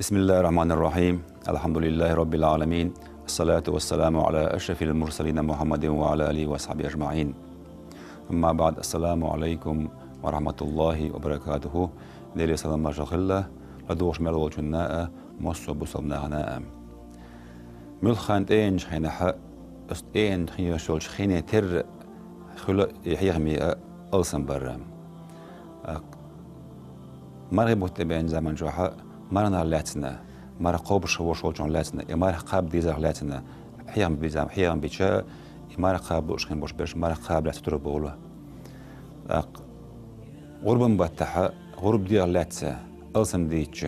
بسم الله الرحمن الرحيم. الحمد لله رب العالمين. الصلاة والسلام على أشرف المرسلين محمد وعلى آله وصحبه أجمعين. أما بعد، السلام عليكم ورحمة الله وبركاته. ديري سلام مشاخلة لدوش ملول جناء مصر بصلنا هناء ملخان تين شخين حق استين خين شول شخين تر خلق يحيغمي ألسن برام مرغب متبعين زمن جوحا مرنا لاتنا مر قوب شول جون لاتنا مر قاب ديزر لاتنا حيغم بيزام حيغم بيتشا مر قاب وشخين بوش بيش مر قاب لا تتربوله غرب بتاعها غرب ديال لاتسا ألسن ديتش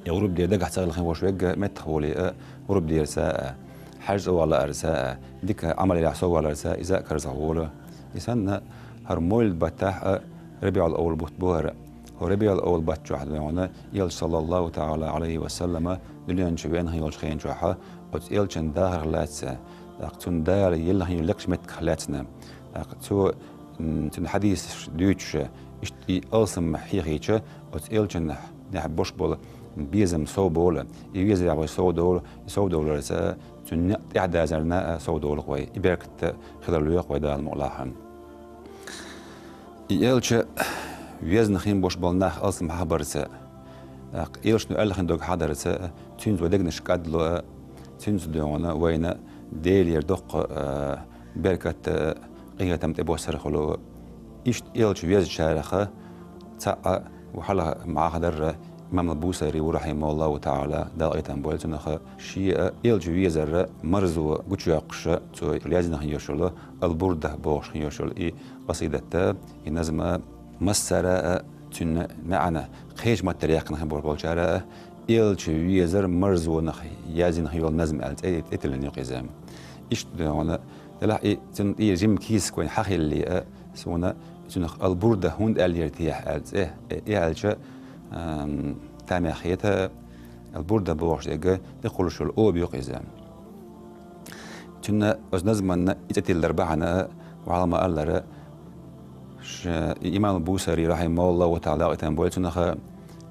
غرب ديال دقة تغلق وش وجه متخولي غرب ديال ساء حاجة ولا أرساء ديك عمل العصا ولا أرساء إذا كرزهوله إنسان هرمول بتاعها ربيع الأول بوهر وربيع الأول بتشوح دعونا يل صلى الله تعالى عليه وسلم دنيا نشبين هي الخين جوحة وتيل شن داهر لاتسا تون دار يل هي لكش متخلاتنا تو تن حديث دوتش اشتي ألسم حيخيتش وتيل شن نحبوش بول بيزم سو بول يبيزم يعبي سو دول رسا تن إعداد زرنا سو دول قوي يبركت خلال الوقت ويدا المؤلاحم يلش ويزن خين بوش بالناخ ألسم حبرسا يلش نو ألخن دوك حضرسا تنز ودقنش قدلو تنز دونا وين ديل يردق بركت قية تمتبو سرخلو إشت يلش ويز شارخة تاء وحلا مع هدر إمام البوصيري ورحمه الله تعالى داقيتان بولتنخ شيء يلج ويزر مرزو قشيقش تو لازم يشول البرده بوش يشول قصيدة نظم مسرة تن معنا خيج ما تريق نخ بولجارة يلج ويزر مرزو نخ يازن يول نظم اتلن يقزام إيش دهونا دلها تن يجيم كيس كوين حقي اللي سونا تنخ البرده هند اليرتيح يلج تامخيتها البردة بوش دقة يقول شو الأو بيقيزام تنا أزنزمنا إتتي الأربعنا وعلى ما قال لرا إمام البوصيري رحمه الله تعالى قتن بولتنا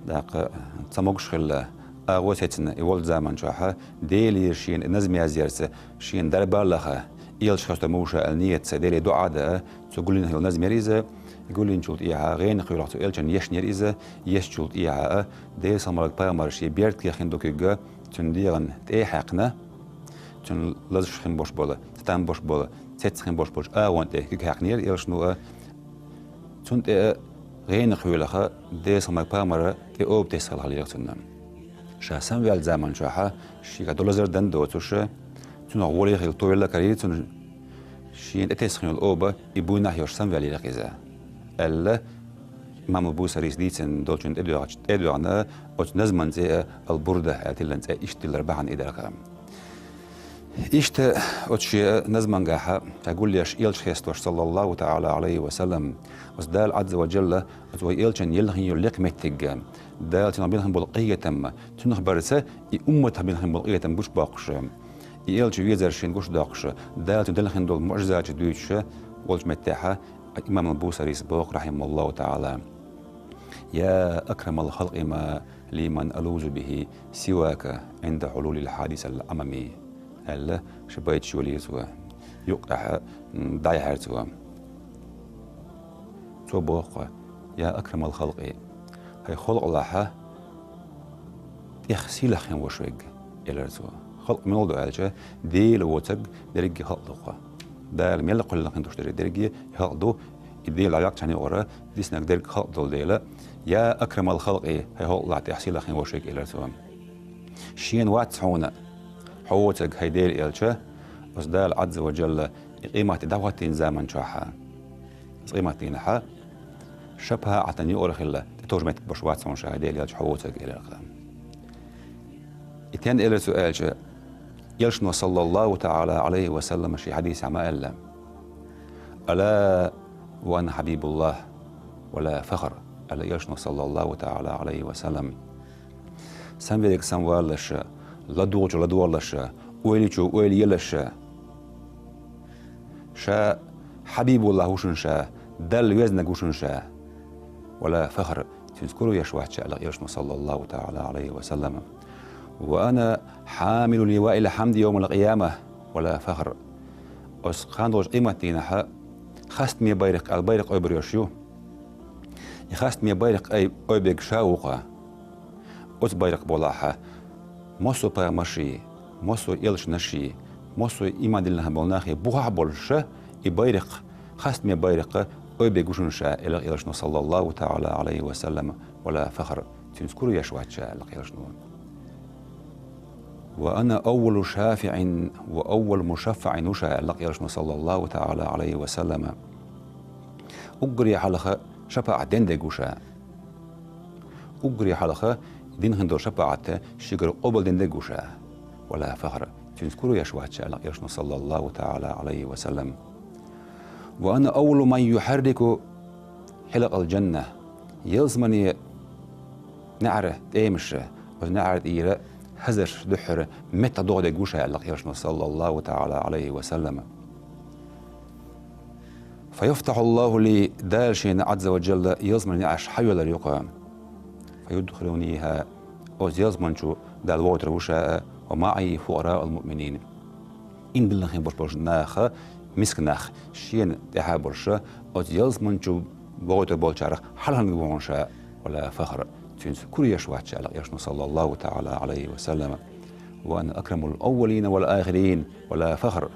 داق تموقش خلا أغوثتنا يولد زمان شاحة ديلي شين نزمي أزيرس شين دربار لها إيلش خشت موشة النية ديلي دعاء دا تقول لنا نزمي ريزة يقول لي نشوت إياها غين خيرات إلشان يشنير إذا يشوت إياها ده سامرك بامر شيء بيرت كي خين دوكيجا تنديرن حقنا تن لازش خين boş bola تتام boş bola تتخين boş boş وانت كي حقنير إلشنو تند غين خيولها ده سامرك بامر كي أوب تسال عليه تنام شاسم ويال زمان شاها شيء كدولار دن دوتوش تن أولي خيل طويلة كريه تن شيء تسخين الأوبا يبونا يرسم ويالي لقيزة ألا إمام البوصيري ديتن دولشن إدوانا وتنزمن زي البردة أتلن زي إشت الأربعة إدراكا إشت وتشي نزمن جاها تقول لي إيلش خيستوش صلى الله تعالى عليه وسلم وسدال عز وجل وتوي إيلشن يلهي يلق متج دال تنبينهم بالقية تم تنخبرسه أمتها بينهم بالقية تم بوش باقش إيلش ويزرشين بوش داقش دال تدلهم دول معجزات دويتش والش متاحة إمام البوصيري سبوق رحمه الله تعالى يا أكرم الخلق ما لمن ألوذ به سواك عند حلول الحادث الأمامي هل شبيت شولي سوا يقع دايحر سوا سبوق يا أكرم الخلق هي خلق الله يخسي لخن وشوج إلى سوا خلق من وضع الجا ديل وتج درجة خلقه ده الميل قل لك انتوش درجة يهقدو يديل عياق تاني ورا ديسنك درجة خلق ديلا يا أكرم الخلق هي هو الله تحصيل لخن وشيك إلى سوام شين وقت حونا حوتك هيديل إلشة وصدال عز وجل قيمة دعوة زمن شاحة قيمة تينها شبها عتني أورخ الله تتوجمت بشوات سون شهديل إلش حوتك إلى القيام يتين إلى سؤال يلشن صلى الله تعالى عليه وسلم شي حديث عما قال ألا وأنا حبيب الله ولا فخر ألا يلشن صلى الله تعالى عليه وسلم سنبيك سنوالش لدوج لدوالش ويليشو ويليلش شا حبيب الله وشن شا دل وزنك وشن شا ولا فخر تذكروا يشوع الله يرشنا صلى الله تعالى عليه وسلم. وأنا حامل لواء الحمد يوم القيامة ولا فخر. أس خاندوش قيمتنا خست مي بيرق البيرق أبريوشيو يخست مي بيرق أي أبيك شاوقة أس بيرق بولاحة مصو با مشي مصو إلش نشي مصو إيمان دلنا بولناخي بوها بولشة يبيرق خست مي بيرق أبيك وشنشا إلى إلشنا صلى الله تعالى عليه وسلم ولا فخر تذكروا يشوع إلى إلشنا. وأنا أول شافع وأول مشفع نشا لقي رسول صلى الله تعالى عليه وسلم. أجري حلقة شفاعة دندقوشا أجري حلقة دين هندور شفاعة شجر قبل دندقوشا ولا فخر تذكروا يشوع لقي رسول صلى الله تعالى عليه وسلم. وأنا أول من يحرك حلق الجنة يلزمني نعرة تيمش ونعرة إيرة هزر دحر متى ضغط جوشة لقي رسول صلى الله تعالى عليه وسلم. فيفتح الله لي دالشين عز وجل يزمن نعش حيو لريقا فيدخلونيها يزمن شو دال ووتر وشاء ومعي فقراء المؤمنين إن بالله برش ناخ مسك ناخ شين تحابرش يزمن شو ووتر بولشارخ حلهن بونشاء ولا فخر كل يشوات على يرسول صلى الله تعالى عليه وسلم. وأنا أكرم الأولين والآخرين ولا فخر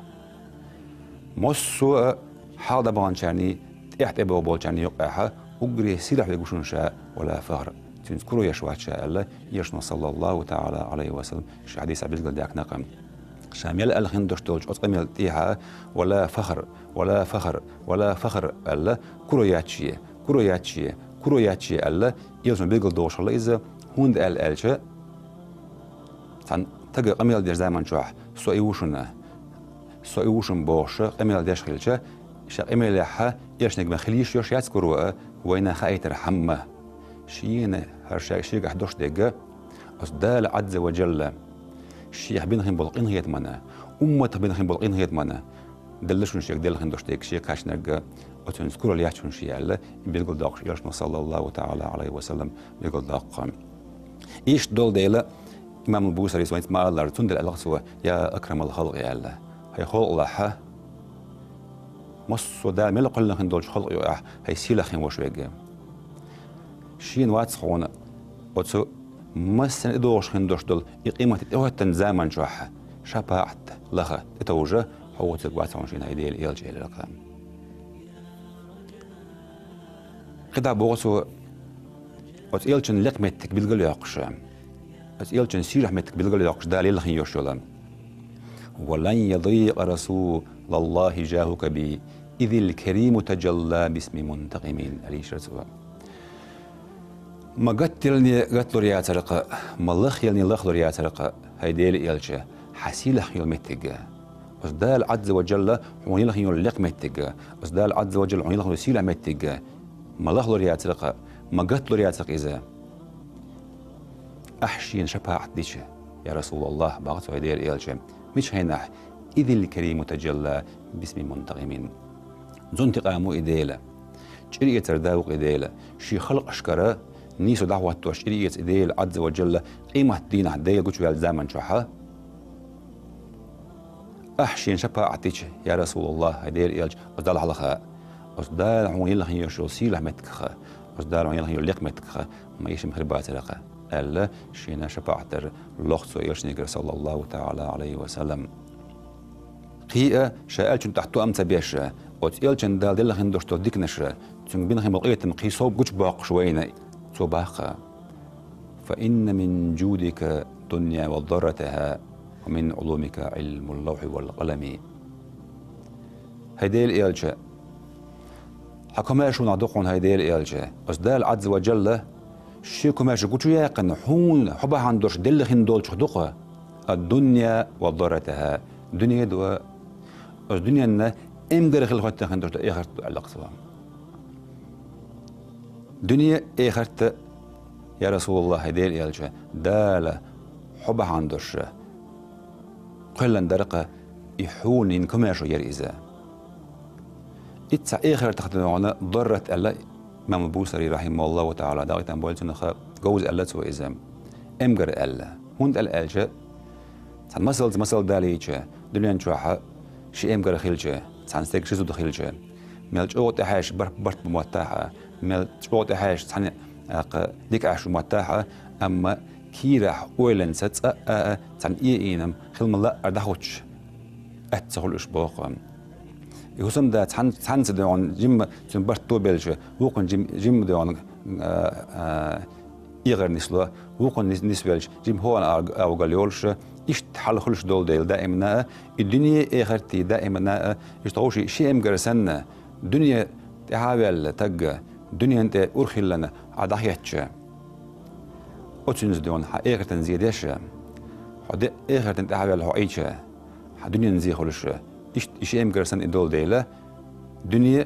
مصو حاضر بانشاني احتبوا بولشاني يقعها أجري سلاح لجوشن شاء ولا فخر تذكروا يشوات شاء الله يرسول صلى الله تعالى عليه وسلم. شي حديث عبد القداك نقم شامل الخندش تولج أطقم تيها ولا فخر ولا فخر ولا فخر الله كروياتشي كروياتشي كروياتشي الله يلزم بيقول دوش الله إذا هند الألشة عن تجا قميل دير زمان شوح سويوشن بوش قميل ديش خلشة قميل لحها يرش نجم خليش يرش يذكروا وين خايت رحمة شين هرشاك شيء حدوش دقة أصدال عز وجل الشيخ بينهم بلقين هي منا أمة بينهم بلقين هي منا دلشون شيء دلهم دوش دق شيء كاش نرجع وتنذكروا اللي يحشون شيء الله بيقول داق يرشنا صلى الله تعالى عليه وسلم بيقول داق إيش دول ديلا إمام البوصري سويت ما الله تندل الله سوى يا أكرم الخلق يا الله هي خلق الله مصو دا ملا قلنا هندولش خلق يوح هي سيلا خين وشوية شين واتس خونا وتسو مسن إدوش هندوش دول يقيمة إوهتن زمان شوحة شباعت لها تتوجه هو تقوات عشان هيدي الإيلجي للقام قدا بوغسو وتإيلجن لقمتك بالقل يقش وتإيلجن سيرح متك بالقل يقش داليل خين يوشولا ولن يضيق رسول الله جاهك بي إذ الكريم تجلى باسم منتقمين أليش رسول ما قتلني قتل رياترق ما لخيلني لخل رياترق هيدي الإيلجي حسيل خيل متك أصدال عز وجل عني لخيل لق متك أصدال عز وجل عني لخيل سيل متك ما لخل رياترق ما قتل رياترق إذا أحشين شفاعة ديش يا رسول الله باغت هيدي الإيلجي مش هينا إذ الكريم تجلى باسم منتقمين زنت قامو إديلا شريعة ترداوق إديلا شي خلق أشكرا نيسو دعوة شريعة إديلا عز وجل قيمة دين هدية قلت في الزمن شوحا أحشين شفاعتك يا رسول الله هدية الإلج أصدال حلقها أصدال عوني الله يشو سيلة متكخا أصدال عوني الله يليق متكخا ما يشم خربات لقا ألا شينا شفاعتر لوخصو يرشنيك صلى الله تعالى عليه وسلم قيئة شاءلتن تحتو أمتا بيشا وتإلتن دال دل هندوش توديك نشرا تن بينهم القيتم قيصوب قج باق شوينا تباقا فإن من جودك دنيا وضرتها ومن علومك علم اللوح والقلم هيدي الإلجة حكماشو نعدقون هيدي الإلجة أصدال عز وجل شيكماش قوتو ياقن حون حبا عندوش دل هندول تخدقها الدنيا وضرتها دنيا دوا الدنيا إن إمدر خلقت هندوش إخرت الأقصى دنيا إخرت يا رسول الله هيدي الإلجة دال حبا عندوش قلن درقة يحون إن كماشو يرئيزا إتسع إخر تخدمونا ضرت ألا إمام البوصري رحمه الله تعالى داغتان بولتون خا جوز ألت وإزم إمجر ألا هند الألجا تان مسل داليجا دنيا نشوحة شي إمجر خيلجا تان ستيك شزو دخيلجا ملج أوت حاش برت بموتاحة ملج أوت حاش تان ديك عش بموتاحة أما كيرح ويلن ست تان إينم خلم الله أردخوش أتسخل إشباق يوسم ده تان تدون جيم تنبرت تو بلج وقن جيم دون إيغر نسلا وقن نسبلج جيم هو أو قاليولش إيش تحل خلش دول ديل دائما الدنيا إيغرتي دائما يشتغوش شيء مجرسنا دنيا تحاول تجا دنيا أنت أرخي لنا عضحيتش أتشنز دون إيغرتن زيادش حد إيغرتن تحاول هايتش دنيا نزي خلش إيش مجرسن الدول ديلا دنيا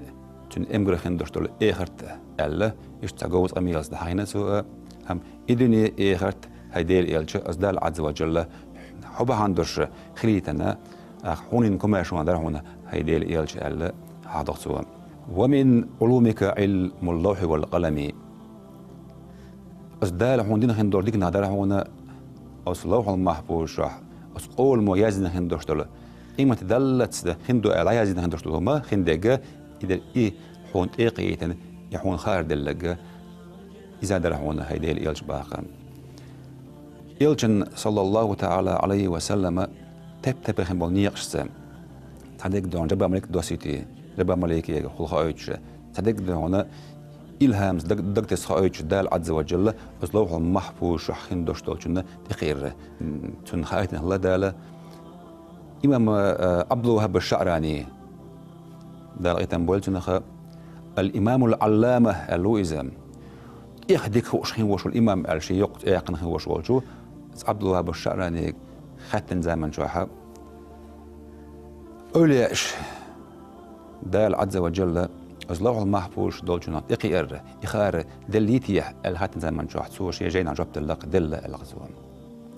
تن مجرخن دشتول إيغرت ألا إيش تجاوز أمياز دحينا سو هم الدنيا إيغرت هيديل إلش أزدال عز وجل حب هندرش خليتنا حونين كماشون در هنا هيديل إلش ألا هذا سو ومن علومك علم اللوح والقلم أزدال هندين هندور ديك نادر هنا أصلوح المحفوظ راح أسقول موازن هندرشتول إما تدلت هندو على يزين هندرشتول هما هندجة إذا إيه حون إيقيتن يحون خار دلجة إذا در هنا هيديل إلش باقم إلشن صلى الله تعالى عليه وسلم تب خنبال نيقشت تدك دون جبا ملك دوسيتي جبا ملكي خلخايتش تدك دون إلهام دقت خايتش دال عز وجل أصلوح محفوظ شحن دوشتولشن تخير تن خايتن الله دال إمام عبد الوهاب الشعراني دال ايتم بولتن الإمام العلامة اللويزم يخدك هو شخين وشو الإمام الشي يقت يقن هو شو عبد الوهاب الشعراني ختن زمن شوحة أوليش دال عز وجل أزلوح المحفوظ دولشنا إقير إخار دليتيه الختن زمن شوحة سو شيء جينا جبت اللق دل الغزوان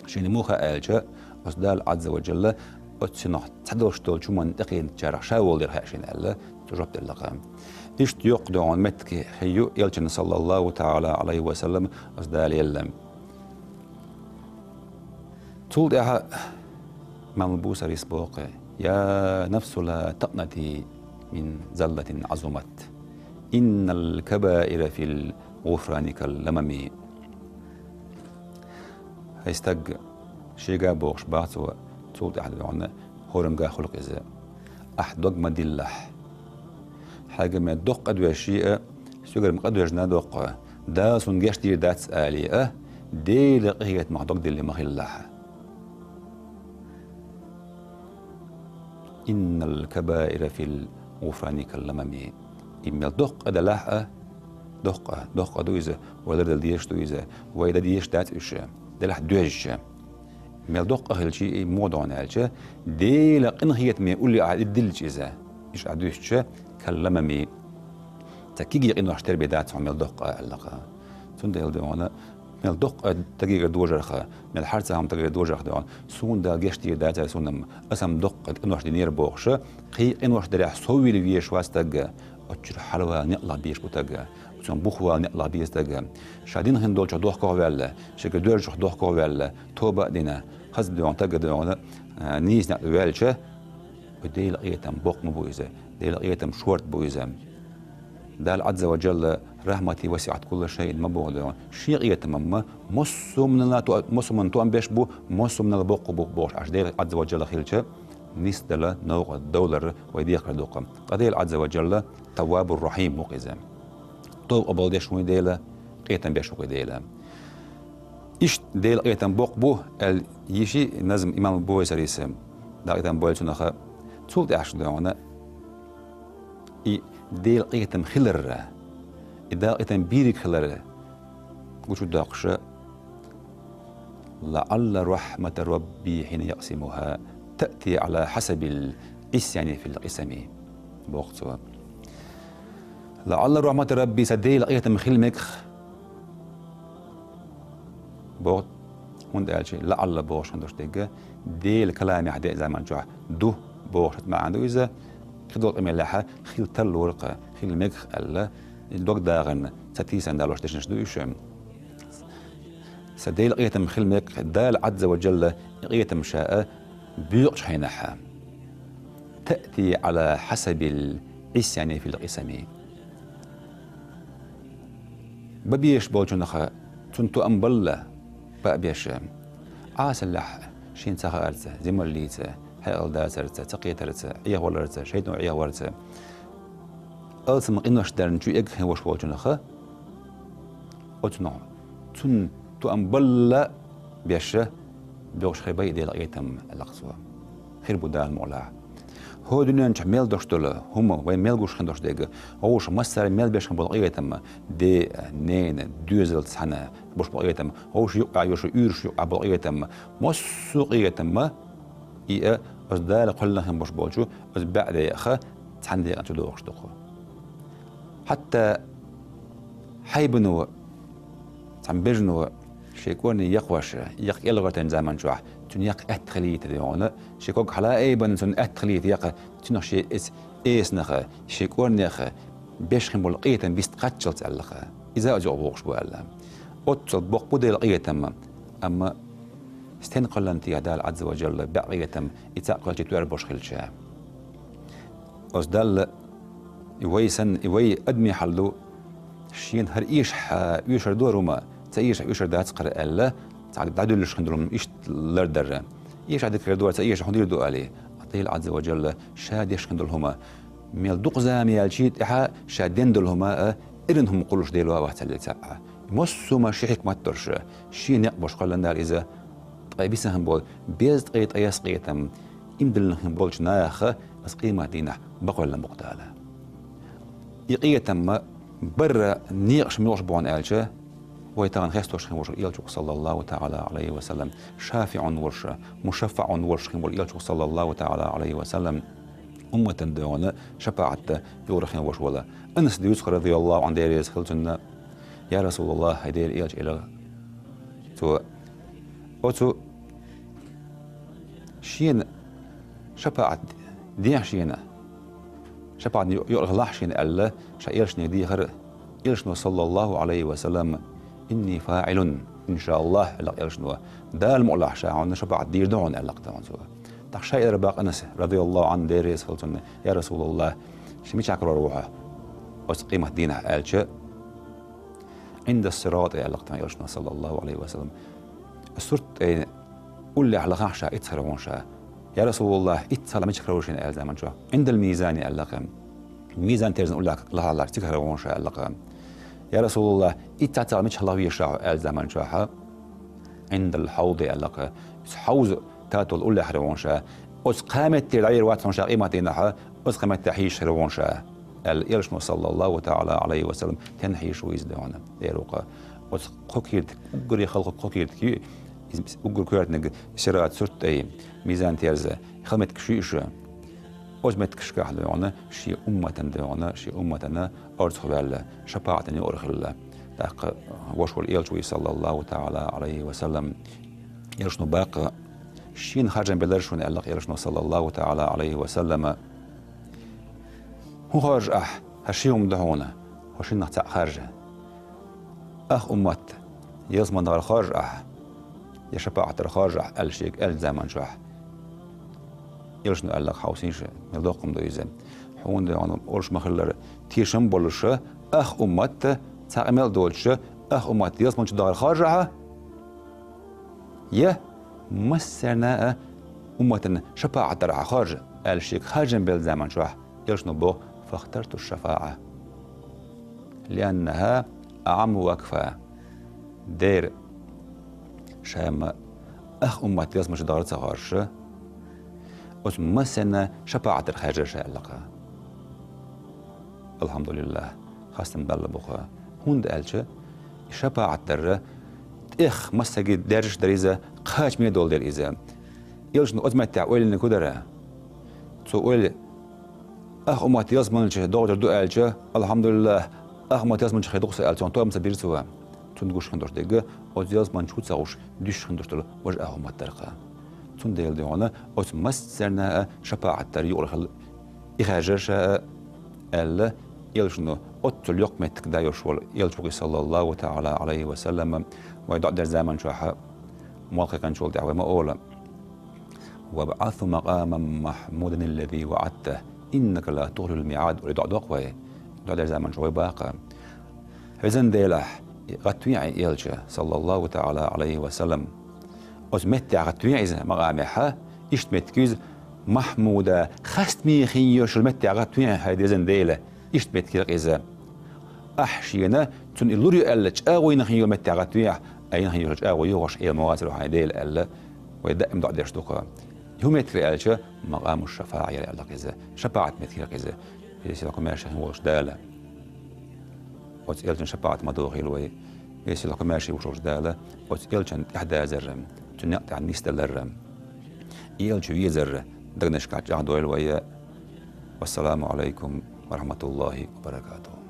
شيني موخا ألجا أزدال عز وجل أتسنح تدوش دولشو من إقين جارح شاول ديرها شين ألا تجبت اللق إيش يقدعون متك خيو يلجن صلى الله تعالى عليه وسلم أزدال يلم طول دعا إمام البوصري سبوق يا نفس لا تقنتي من زلة عظمت إن الكبائر في الغفران كاللمم هيستق شيغا بوش بعثوا طول دعا هورمغا خلق إذا أحدق مدلح حاجة ما دق أدوى شيء سجر مقدوى جنا دق دا سنجش دير داتس آلية دي لقيت معدق دي اللي مخلح إن الكبائر في الغفران كاللمم إما دق أدلح دق أدويزة ولا دل ديش دويزة وإذا ديش دات إيش دلح دويش إما دق أهل شيء موضوع نالجة دي لقنهيت ما يقول لي قاعد الدلج إذا إيش أدويش كاللمم تكيجي إنه أشتري بدات عم يلدق اللقاء سند يلدقنا من الدق تجيج دوجرخة من الحرث هم تجيج دوجرخ دون سون دا جشتي دات سونم أسم دق إنه أشتري نير بوخش خي إنه أشتري سوي لبيش واستج أشتري حلوة نقلا بيش بتجا سون بخوا نقلا بيش تجا شادين هندول شدوخ كوال شكل دوج شدوخ كوال توبة دينا خز دون تجا دون نيز نقلوالش ودي لقيتم بوق مبويزة دي لقيتم شورت بويزة دال عز وجل رحمتي وسعت كل شيء مبوغ شيء يتمم مصو من تو بيش بو مصو من البوق بوش عش دي عز وجل خيلش نسدل نوع الدولار ويديق ردوقم قديل عز وجل تواب الرحيم مقزم تو قبل ديش ويديلا قيتم بيش ويديلا إيش ديل قيتم بوق بو يشي نزم إمام بوي سريسم دا قيتم بوي سنخا تولد عش دونا ديل قيتم خلر إذا قيتم بيرك خلر قلت داقش لعل رحمة ربي حين يقسمها تأتي على حسب العصيان في القسم بوقت لعل رحمة ربي سديل قيتم خلمك بوقت هون قال شيء لعل بوش هندوش دقة ديل كلامي عداء زمان جوع دو بوش ما عنده إذا خدوا قيمة لها خيل تل ورقة خيل مكخ ألا دوك داغن ستيسن دالوش تشنش دويشم سديل قيتم خلمك دال عز وجل قيتم شاء بيقش حينها تأتي على حسب العسيان في القسم ببيش بوجنخ تنتو أمبلا بأبيش عاسلح شين سخا أرزة زمليته حيال دازرته تقيترته عيه ولرته شيطان عيه ورته ألسم إنوش دارن جو إج هوش بوجنخ أتنو تنتو أمبلا بيش بيوش خيباي ديال قيتم الأقصوى خير بدال مولا هو دنيا نش ميل دوشتله هم وين ميل جوش خندوش ديجا هوش مصر ميل بيش خن بلقيتم دي نين دوزل سنة بوش بلقيتم هوش يقع يوش يورش يقع بلقيتم مسوقيتم إيه أصدار كلهم بوش بولشو أص بعد يأخ تحندي أنتو دوش دخو حتى حيبنو تنبجنو شيكوني يقوش يلغتن زمان شوح تنيق أتخليت ديونه شيكوك حلا أي بنسون أتخليت يق تنخ شيء إس نخ شيكون نخ بيش خم بلقيتم بيستقتشل تعلق إذا أجوا بوقش بوالله أتصل بوق بدي لقيتم أما استنقل أنت هذا عز وجل بقيتم يتقل جتوار بوش خلشة أصدال يوي أدمي حلو شين هر إيش يشر دورما تأيش يشر دات قرأ الله تعدل ليش خندلهم إيش لردر إيش عندك كردوار تأيش خندير دو عليه عطيه عز وجل شاد يش خندلهما ميل دقزة ميل شيء إحا شادين دلهما إرنهم قلوش ديلوا واحد اللي تبعه مسوا ما شيء حكمة ترش شيء نقبش قال لنا إذا طيبسهم بول بيز قيت أياس قيتم إمدلهم بولش ناخ بس قيمة دينا بقول لهم مقتالة يقيتم برا نيقش ميوش بون ألجه ويتغن خيستوش خيموش إلجوك صلى الله تعالى عليه وسلم شافع ورش مشفع ورش خيمول إلجوك صلى الله تعالى عليه وسلم أمة دون شفاعت يورخين ورش ولا أنس ديوسك رضي الله عن ديريز خلتنا يا رسول الله هيدير إلج إلى تو شين شفاعت ديح شينا شفاعت يورغ شين ألا شايرش نديخر إلشنو صلى الله عليه وسلم إني فاعل إن شاء الله لق إلشنو دا المؤلح شاعون شفاعت دير دون ألق تمام سوا تخشى رباق أنس رضي الله عنه ديريس خلتنا يا رسول الله شميش عكر روحه وسقيمة دينه ألشة عند الصراط ألق تمام إلشنو صلى الله عليه وسلم الصورت قول لي على خشى إتسرون شاء يا رسول الله إتسال مش كروشين أل زمان شو عند الميزان ألق الميزان ترزن أقول لك الله الله تكرون شاء ألق يا رسول الله إتسال مش الله يشاء أل زمان شو عند الحوض ألق حوض تاتول أقول لي حرون شاء أس قامت تلعير واتسون شاء قيمة دينها أس قامت تحيش حرون شاء الإرشم صلى الله تعالى عليه وسلم تنحيش ويزدونه يروق أس قكيرت قري خلق قكيرت كي أقول كيرت نج شرات صرت أي ميزان تيرزة خلمت كشيش أزمت كشكح لونه شيء أمة دونه شيء أمتنا أرتخبال شفاعة يورخل تاق وشول إلجوي صلى الله تعالى عليه وسلم يرشنو باقى شين خارجن بلرشون ألق يرشنو صلى الله تعالى عليه وسلم هو خارج هشيهم دهونه هشين نحتاج خارج أمت يزمن دار خارج يشفاعة الخارج الشيك الزمان شح يرشنو ألق حوسينش يلدقم دويزن حون ده أنا أرش مخلر تيشم بولش أمت تعمل دولش أمت يزمن دار خارج يه مسرنا أمة شفاعة درع خارج الشيك خارجا بالزمان شح يرشنو بو فاخترت الشفاعة لأنها أعم وأكفى دير شام أمة يزمن دار خارج وتمسنا شفاعة الخارج شالقة الحمد لله خاصة بالبخا هند ألشة شفاعة در مسجد درج دريزة قاش من دول دريزة يلش نقطة تعويل نكودرة تقول أمة يزمن دكتور دو ألشة الحمد لله أمة يزمن خدوق سألتون تو أمس بيرسوا تندقش خندوش دقة ويزمن شو تساوش دش خندوش تلو وجه أمة درقة تنديل ديونا وتمسرنا شفاعة تريور خل إخراجش ال يلشنو أتل يقمت كدا يشول يلتقي صلى الله تعالى عليه وسلم ويدع در زمن شوحة موقعا شول دعوة ما أولا وبعث مقاما محمودا الذي وعدته إنك لا تخلف الميعاد ولدع دقوة دع در زمن شوي باقا هزن ديله غتويع يلجا صلى الله تعالى عليه وسلم أزمت غتويع مقامها إشتمت كيز محمودة خست ميخي شلمت غتويع هذه زن ديله إشتمت كيز إذا أحشينا تن اللوري ألج أغوين خيو مت غتويع أين خيو أغوي يوش إلى مواسل وحيديل ألا ويدائم دع درش دقة يوم يتكلم ألجا مقام الشفاعة يا الله إذا شفاعة متكلم إذا يسيلكم ماشي وش دالة وتسألتن شفاعة مدوغيل وي يسيلكم ماشي وش دالة وتسألتن إحدى زرم تنقطع النيست الرم يلجو يزر دغنش كاج عدويل ويا والسلام عليكم ورحمة الله وبركاته.